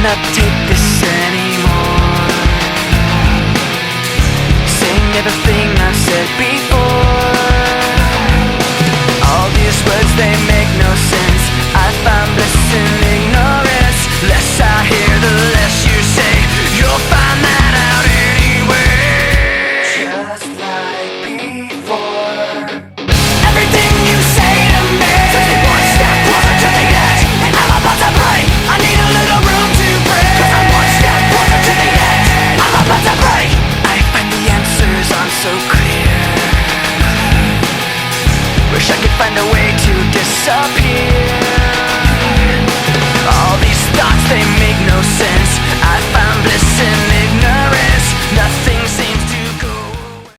cannot take this anymore. Saying everything I've said before. All these words, they make no sense. I find bliss in ignorance. Less I hear, the less you say. You'll find that out anyway. Just like before. Everything you say to me takes me one step closer to the edge, and I'm about to break. I need a little room to breathe, 'cause I'm one step closer to the edge. I'm about to break. I find the answers aren't so clear. Wish I could find a way to disappear.